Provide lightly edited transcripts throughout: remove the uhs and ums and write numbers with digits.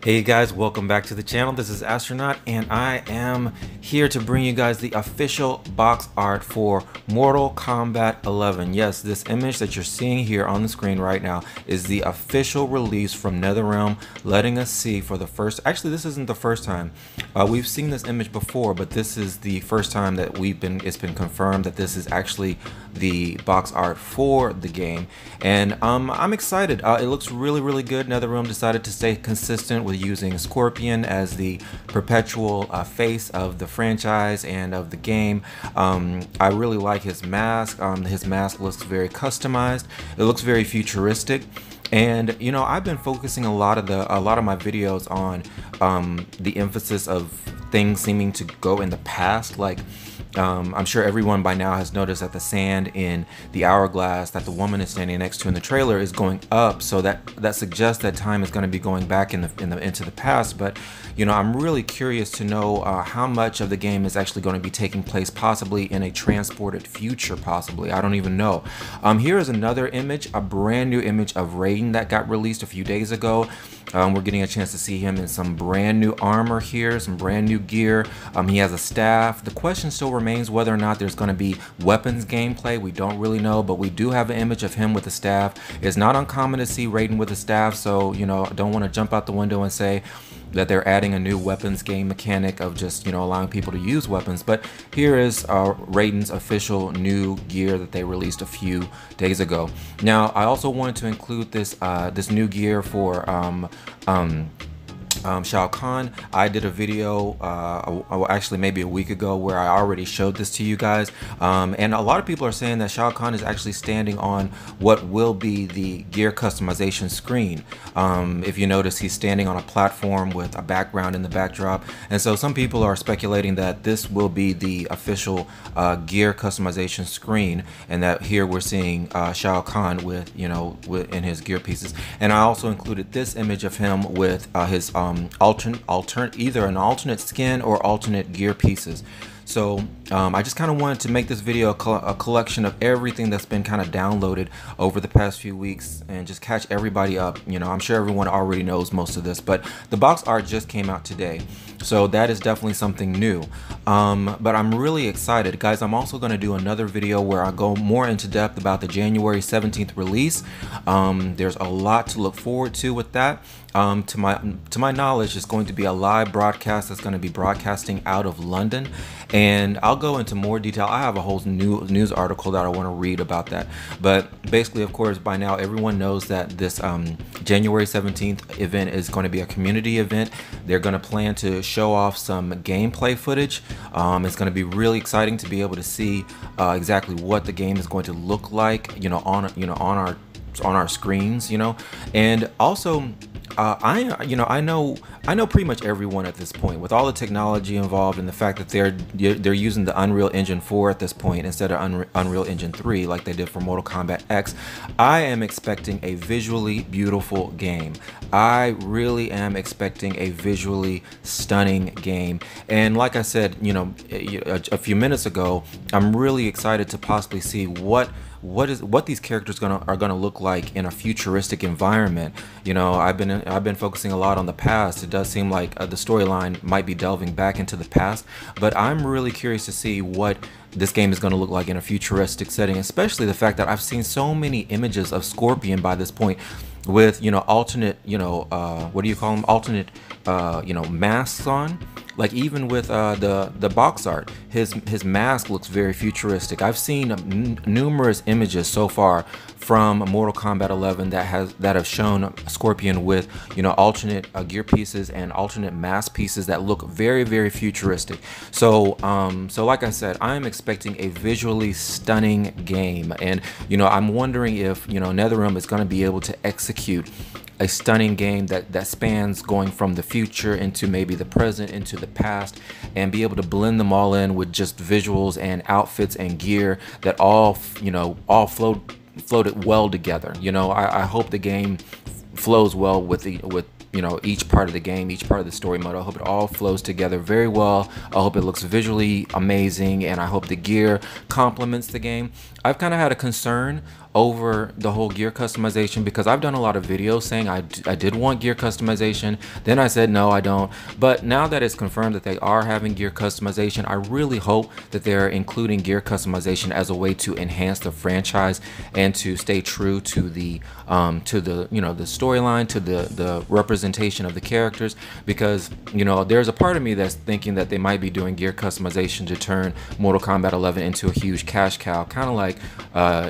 Hey guys, welcome back to the channel. This is Astronaut and I am here to bring you guys the official box art for Mortal Kombat 11. Yes, this image that you're seeing here on the screen right now is the official release from NetherRealm, letting us see for the first, actually this isn't the first time. We've seen this image before, but this is the first time that it's been confirmed that this is actually the box art for the game. And I'm excited. It looks really good. NetherRealm decided to stay consistent with using Scorpion as the perpetual face of the franchise and of the game. I really like his mask. His mask looks very customized. It looks very futuristic. And you know, I've been focusing a lot of my videos on the emphasis of things seeming to go in the past. Like I'm sure everyone by now has noticed that the sand in the hourglass that the woman is standing next to in the trailer is going up, so that suggests that time is going to be going back into the past. But you know, I'm really curious to know how much of the game is actually going to be taking place, possibly in a transported future. Possibly, I don't even know. Here is another image, a brand new image of Raiden that got released a few days ago. We're getting a chance to see him in some brand new armor here, some brand new gear. He has a staff. The question still remains whether or not there's going to be weapons gameplay. We don't really know, but we do have an image of him with a staff. It's not uncommon to see Raiden with a staff, so you know, I don't want to jump out the window and say that they're adding a new weapons game mechanic of just, you know, allowing people to use weapons. But here is Raiden's official new gear that they released a few days ago. Now, I also wanted to include this this new gear for Shao Kahn. I did a video actually maybe a week ago where I already showed this to you guys, and a lot of people are saying that Shao Kahn is actually standing on what will be the gear customization screen. If you notice, he's standing on a platform with a background in the backdrop, and so some people are speculating that this will be the official gear customization screen, and that here we're seeing Shao Kahn with, you know, in his gear pieces. And I also included this image of him with his either an alternate skin or alternate gear pieces. So I just kind of wanted to make this video a collection of everything that's been kind of downloaded over the past few weeks and just catch everybody up. You know, I'm sure everyone already knows most of this, but the box art just came out today, so that is definitely something new. But I'm really excited, guys. I'm also going to do another video where I go more into depth about the January 17th release. There's a lot to look forward to with that. To my knowledge, it's going to be a live broadcast that's going to be broadcasting out of London, and I'll go into more detail. I have a whole news article that I want to read about that. But basically, of course, by now everyone knows that this January 17th event is going to be a community event. They're going to plan to show off some gameplay footage. It's going to be really exciting to be able to see exactly what the game is going to look like, you know, on our screens, you know. And also I know pretty much everyone at this point, with all the technology involved and the fact that they're using the Unreal Engine 4 at this point instead of Unreal Engine 3 like they did for Mortal Kombat X. I am expecting a visually beautiful game. I really am expecting a visually stunning game. And like I said, you know, a few minutes ago, I'm really excited to possibly see what these characters are gonna look like in a futuristic environment. You know, I've been focusing a lot on the past. It does seem like the storyline might be delving back into the past, but I'm really curious to see what this game is going to look like in a futuristic setting, especially the fact that I've seen so many images of Scorpion by this point with, you know, alternate, you know, what do you call them, alternate you know, masks on. Like even with the box art, his mask looks very futuristic. I've seen numerous images so far from Mortal Kombat 11 that have shown Scorpion with, you know, alternate gear pieces and alternate mask pieces that look very futuristic. So so like I said, I'm expecting a visually stunning game, and you know, I'm wondering if, you know, NetherRealm is going to be able to execute a stunning game that spans going from the future into maybe the present into the past, and be able to blend them all in with just visuals and outfits and gear that all, you know, all floated well together. You know, I hope the game flows well with you know, each part of the game, each part of the story mode. I hope it all flows together very well. I hope it looks visually amazing, and I hope the gear complements the game. I've kind of had a concern over the whole gear customization, because I've done a lot of videos saying I did want gear customization, then I said no, I don't. But now that it's confirmed that they are having gear customization, I really hope that they're including gear customization as a way to enhance the franchise and to stay true to the the storyline, to the representation of the characters, because there's a part of me that's thinking that they might be doing gear customization to turn Mortal Kombat 11 into a huge cash cow, kind of like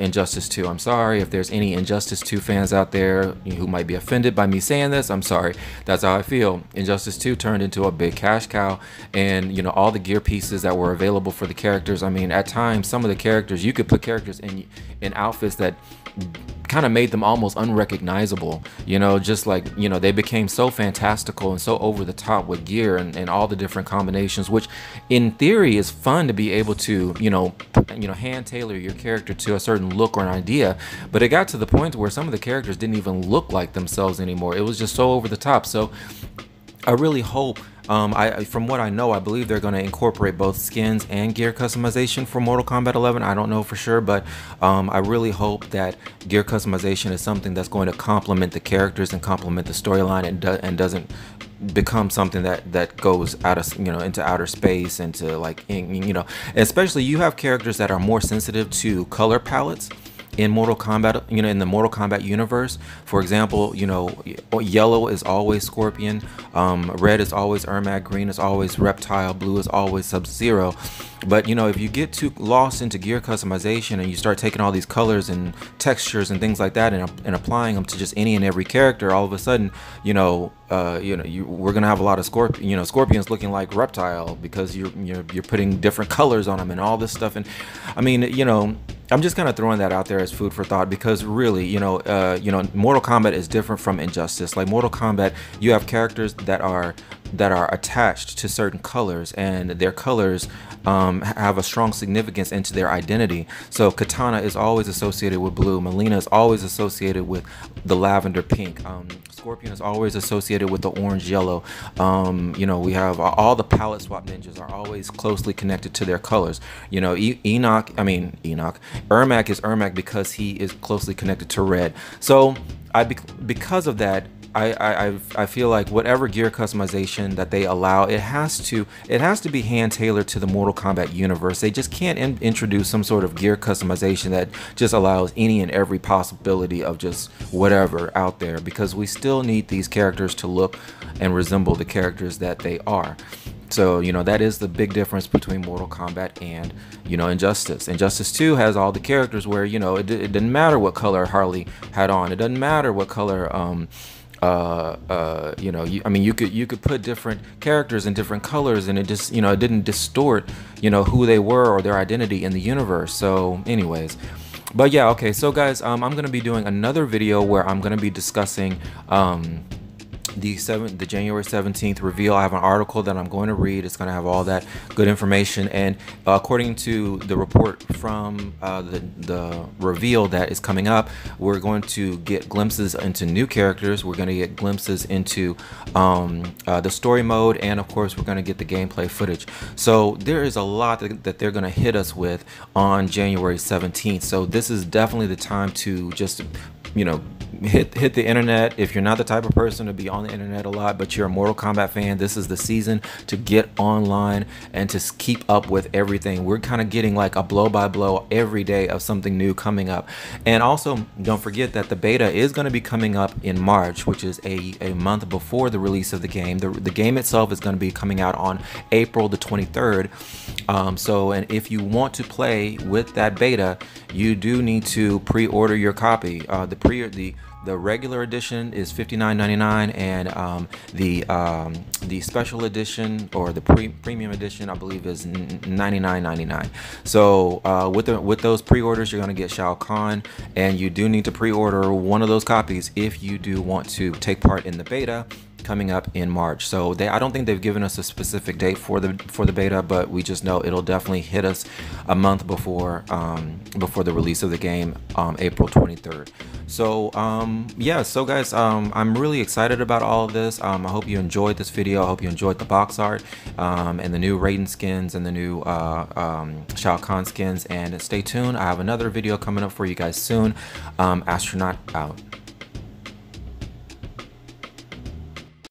Injustice 2. I'm sorry if there's any Injustice 2 fans out there who might be offended by me saying this. I'm sorry. That's how I feel. Injustice 2 turned into a big cash cow, and all the gear pieces that were available for the characters. I mean, at times some of the characters, you could put characters in outfits that kind of made them almost unrecognizable, just like they became so fantastical and so over the top with gear and all the different combinations, which in theory is fun to be able to hand tailor your character to a certain look or an idea. But it got to the point where some of the characters didn't even look like themselves anymore. It was just so over the top. So I really hope, from what I know, I believe they're going to incorporate both skins and gear customization for Mortal Kombat 11. I don't know for sure, but I really hope that gear customization is something that's going to complement the characters and complement the storyline, and doesn't become something that goes out of into outer space, into like especially you have characters that are more sensitive to color palettes in Mortal Kombat, in the Mortal Kombat universe. For example, yellow is always Scorpion, red is always Ermac, green is always Reptile, blue is always Sub-Zero. But if you get too lost into gear customization and you start taking all these colors and textures and things like that and applying them to just any and every character, all of a sudden, we're gonna have a lot of Scorpions looking like Reptile, because you're putting different colors on them and all this stuff. And I mean, I'm just kind of throwing that out there as food for thought, because really, Mortal Kombat is different from Injustice. Like Mortal Kombat, you have characters that are attached to certain colors, and their colors have a strong significance into their identity. So Katana is always associated with blue, Melina is always associated with the lavender pink, Scorpion is always associated with the orange yellow. We have all the palette swap ninjas are always closely connected to their colors. Ermac is Ermac because he is closely connected to red. So because of that, I feel like whatever gear customization that they allow, it has to be hand tailored to the Mortal Kombat universe. They just can't introduce some sort of gear customization that just allows any and every possibility of just whatever out there, because we still need these characters to look and resemble the characters that they are. So that is the big difference between Mortal Kombat and Injustice. Injustice 2 has all the characters where it didn't matter what color Harley had on. It doesn't matter what color you could put different characters in different colors, and it just it didn't distort who they were or their identity in the universe. So anyways, but yeah, okay, so guys, I'm gonna be doing another video where I'm gonna be discussing the January 17th reveal. I have an article that I'm going to read. It's going to have all that good information, and according to the report from the reveal that is coming up, we're going to get glimpses into new characters, we're going to get glimpses into the story mode, and of course we're going to get the gameplay footage. So there is a lot that they're going to hit us with on January 17th. So this is definitely the time to just hit the internet. If you're not the type of person to be on the internet a lot, but you're a Mortal Kombat fan, this is the season to get online and to keep up with everything. We're kind of getting like a blow by blow every day of something new coming up. And also don't forget that the beta is going to be coming up in March, which is a month before the release of the game. The game itself is going to be coming out on April the 23rd. And if you want to play with that beta, you do need to pre-order your copy. The regular edition is $59.99, and the special edition, or the premium edition, I believe is $99.99. So with those pre-orders, you're going to get Shao Kahn, and you do need to pre-order one of those copies if you do want to take part in the beta coming up in March. So I don't think they've given us a specific date for the beta, but we just know it'll definitely hit us a month before before the release of the game, April 23rd. So yeah, so guys, I'm really excited about all of this. I hope you enjoyed this video. I hope you enjoyed the box art and the new Raiden skins and the new Shao Kahn skins. And stay tuned, I have another video coming up for you guys soon. Astronaut out.